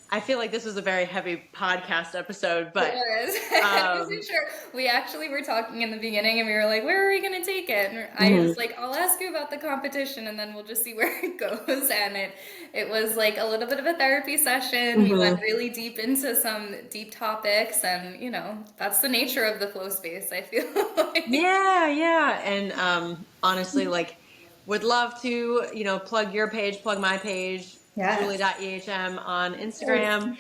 Speaker 2: I feel like this was a very heavy podcast episode,
Speaker 1: It
Speaker 2: but
Speaker 1: was. I wasn't
Speaker 2: um,
Speaker 1: sure. We actually were talking in the beginning and we were like, where are we going to take it? And I was
Speaker 2: mhm.
Speaker 1: like, I'll ask you about the competition and then we'll just see where it goes. And it was like a little bit of a therapy session. We went
Speaker 2: Mhm.
Speaker 1: really deep into some deep topics and, that's the nature of the flow space, I feel like.
Speaker 2: Yeah, yeah. And honestly, like would love to, plug your page, plug my page,
Speaker 1: Yes.
Speaker 2: julie.ehm on
Speaker 1: Yes.
Speaker 2: Instagram.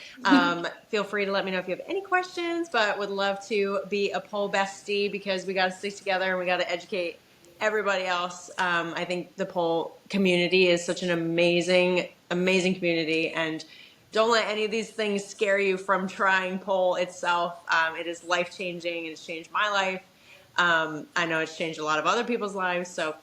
Speaker 2: Feel free to let me know if you have any questions, but would love to be a pole bestie because we got to stick together and we got to educate everybody else. I think the pole community is such an amazing, amazing community and don't let any of these things scare you from trying pole itself. It is life changing. It's changed my life. I know it's changed a lot of other people's lives. So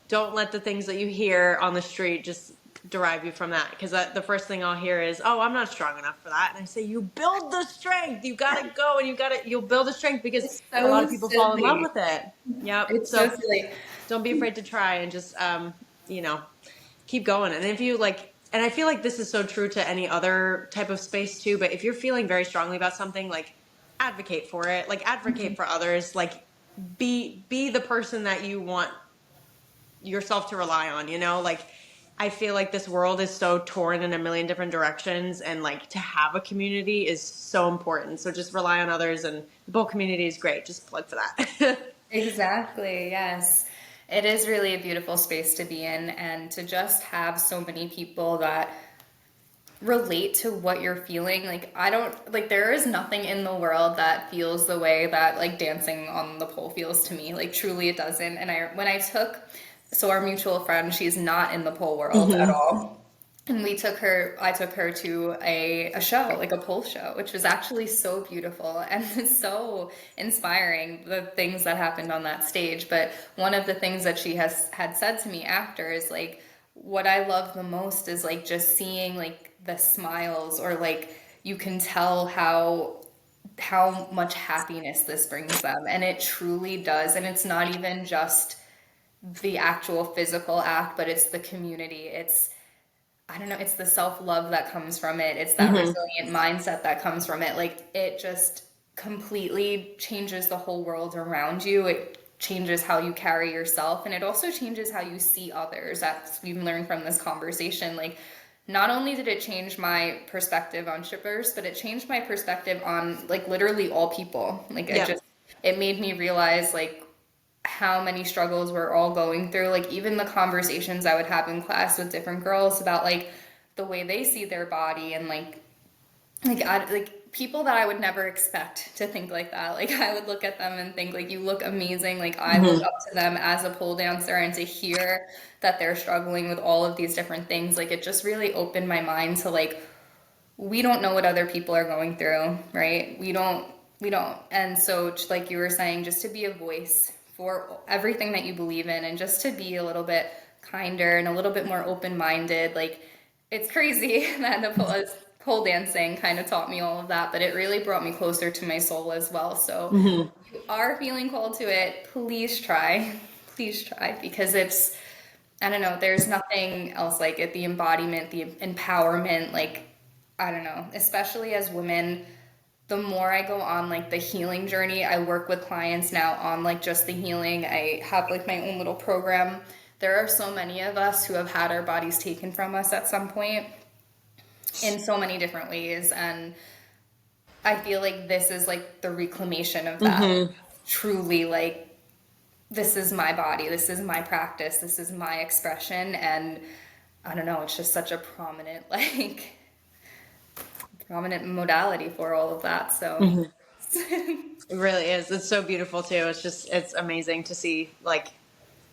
Speaker 2: don't let the things that you hear on the street just derive you from that. Because the first thing I'll hear is, "Oh, I'm not strong enough for that." And I say, "You build the strength. You gotta go, and you'll build the strength because
Speaker 1: It's
Speaker 2: a lot
Speaker 1: so
Speaker 2: of people fall in love
Speaker 1: silly.
Speaker 2: with it." Yep.
Speaker 1: It's so
Speaker 2: So
Speaker 1: silly.
Speaker 2: don't be afraid to try and just you know keep going. And if you like, and I feel like this is so true to any other type of space too, but if you're feeling very strongly about something, like advocate for it, like advocate for others, like be the person that you want yourself to rely on, like I feel like this world is so torn in a million different directions and like to have a community is so important. So just rely on others and the whole community is great. Just plug for that.
Speaker 1: Exactly, yes. It is really a beautiful space to be in, and to just have so many people that relate to what you're feeling. Like I don't like there is nothing in the world that feels the way that like dancing on the pole feels to me. Like truly it doesn't. And I when I took so our mutual friend, she's not in the pole world at
Speaker 2: Mm-hmm.
Speaker 1: all. And I took her to a show, like a pole show, which was actually so beautiful and so inspiring, the things that happened on that stage. But one of the things that she has had said to me after is like, what I love the most is like just seeing like the smiles or like you can tell how much happiness this brings them. And it truly does. And it's not even just the actual physical act, but it's the community. It's I don't know, it's the self-love that comes from it. It's that
Speaker 2: Mm-hmm.
Speaker 1: resilient mindset that comes from it. Like it just completely changes the whole world around you. It changes how you carry yourself and it also changes how you see others. That's we've learned from this conversation. Like not only did it change my perspective on shippers, but it changed my perspective on like literally all people. Like
Speaker 2: Yep.
Speaker 1: it made me realize like how many struggles we're all going through. Like even the conversations I would have in class with different girls about like the way they see their body and like people that I would never expect to think like that. Like I would look at them and think like you look amazing. Like I look
Speaker 2: Mm-hmm.
Speaker 1: up to them as a pole dancer and to hear that they're struggling with all of these different things. Like it just really opened my mind to like we don't know what other people are going through, right? We don't. And so like you were saying, just to be a voice for everything that you believe in and just to be a little bit kinder and a little bit more open-minded. Like it's crazy that pole dancing kind of taught me all of that, but it really brought me closer to my soul as well. So
Speaker 2: Mm-hmm.
Speaker 1: if you are feeling called to it, please try. Please try because it's I don't know, there's nothing else like it. The embodiment, the empowerment, like I don't know, especially as women, the more I go on like the healing journey, I work with clients now on like just the healing. I have like my own little program. There are so many of us who have had our bodies taken from us at some point in so many different ways. And I feel like this is like the reclamation of that.
Speaker 2: Mm-hmm.
Speaker 1: Truly, like, this is my body, this is my practice, this is my expression. And I don't know, it's just such a prominent, like, prominent modality for all of that. So
Speaker 2: Mm-hmm. It really is. It's so beautiful too. It's amazing to see like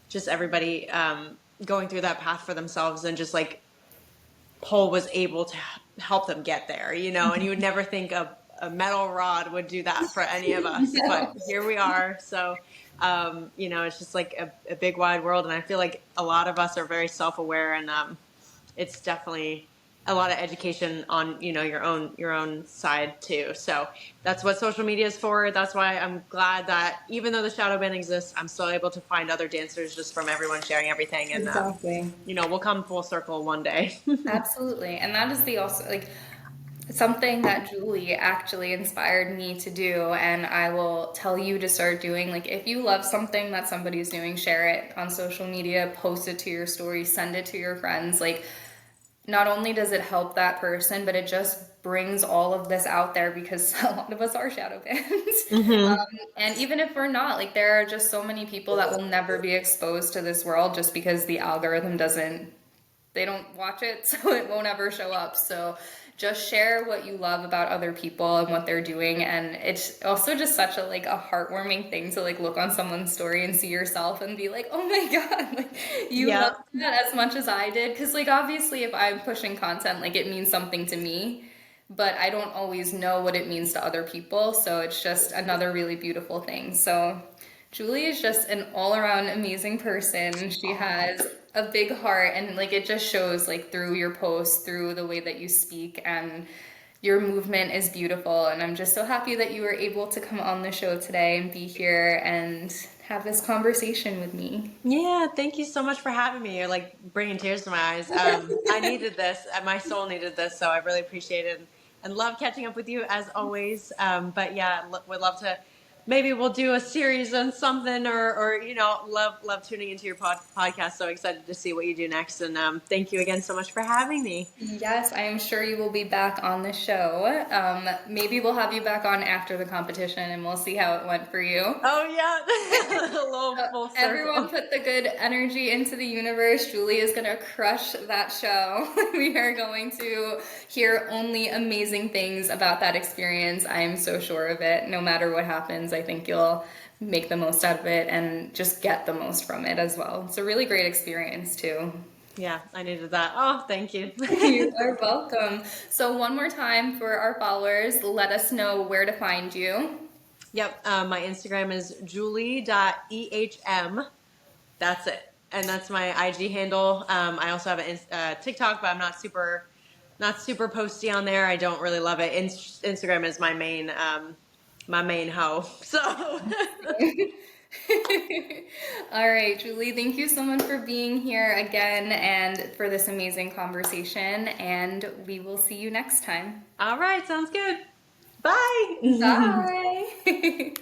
Speaker 2: just everybody going through that path for themselves and just like Paul was able to help them get there, you know, and you would never think a metal rod would do that for any of us, but
Speaker 1: no.
Speaker 2: here we are. So, you know, it's just like a big wide world. And I feel like a lot of us are very self-aware and it's definitely a lot of education on, you know, your own side too. So that's what social media is for. That's why I'm glad that even though the shadow band exists, I'm still able to find other dancers just from everyone sharing everything. And,
Speaker 1: Exactly.
Speaker 2: you know, we'll come full circle one day.
Speaker 1: Absolutely. And that is the also like something that Julie actually inspired me to do, and I will tell you to start doing. Like, if you love something that somebody's doing, share it on social media, post it to your story, send it to your friends. Like, not only does it help that person, but it just brings all of this out there because a lot of us are shadow fans.
Speaker 2: Hmm.
Speaker 1: And even if we're not, like, there are just so many people that will never be exposed to this world just because the algorithm doesn't they don't watch it, so it won't ever show up. So just share what you love about other people and what they're doing. And it's also just such a like a heartwarming thing to like look on someone's story and see yourself and be like, oh my God, like you
Speaker 2: Yeah.
Speaker 1: loved that as much as I did. Cause like obviously if I'm pushing content, like it means something to me. But I don't always know what it means to other people. So it's just another really beautiful thing. So Julie is just an all-around amazing person. She has a big heart and like it just shows like through your posts, through the way that you speak and your movement is beautiful and I'm just so happy that you were able to come on the show today and be here and have this conversation with me.
Speaker 2: Yeah, thank you so much for having me. You're like bringing tears to my eyes. I needed this. My soul needed this, so I really appreciate it and love catching up with you as always. But yeah, would love to maybe we'll do a series on something, or love tuning into your podcast. So excited to see what you do next. And thank you again so much for having me.
Speaker 1: Yes, I am sure you will be back on the show. Maybe we'll have you back on after the competition and we'll see how it went for you.
Speaker 2: Oh yeah, a little full
Speaker 1: Everyone
Speaker 2: circle.
Speaker 1: put the good energy into the universe. Julie is going to crush that show. We are going to hear only amazing things about that experience. I am so sure of it. No matter what happens, I think you'll make the most out of it and just get the most from it as well. It's a really great experience too.
Speaker 2: Yeah, I needed that. Oh, thank you.
Speaker 1: You are welcome. So one more time for our followers, let us know where to find you.
Speaker 2: Yep, my Instagram is julie.ehm. That's it. And that's my IG handle. I also have a TikTok, but I'm not super posty on there. I don't really love it. Instagram is my main hoe. So
Speaker 1: All right, Julie, thank you so much for being here again and for this amazing conversation. And we will see you next time.
Speaker 2: all right, sounds good. Bye.
Speaker 1: Bye.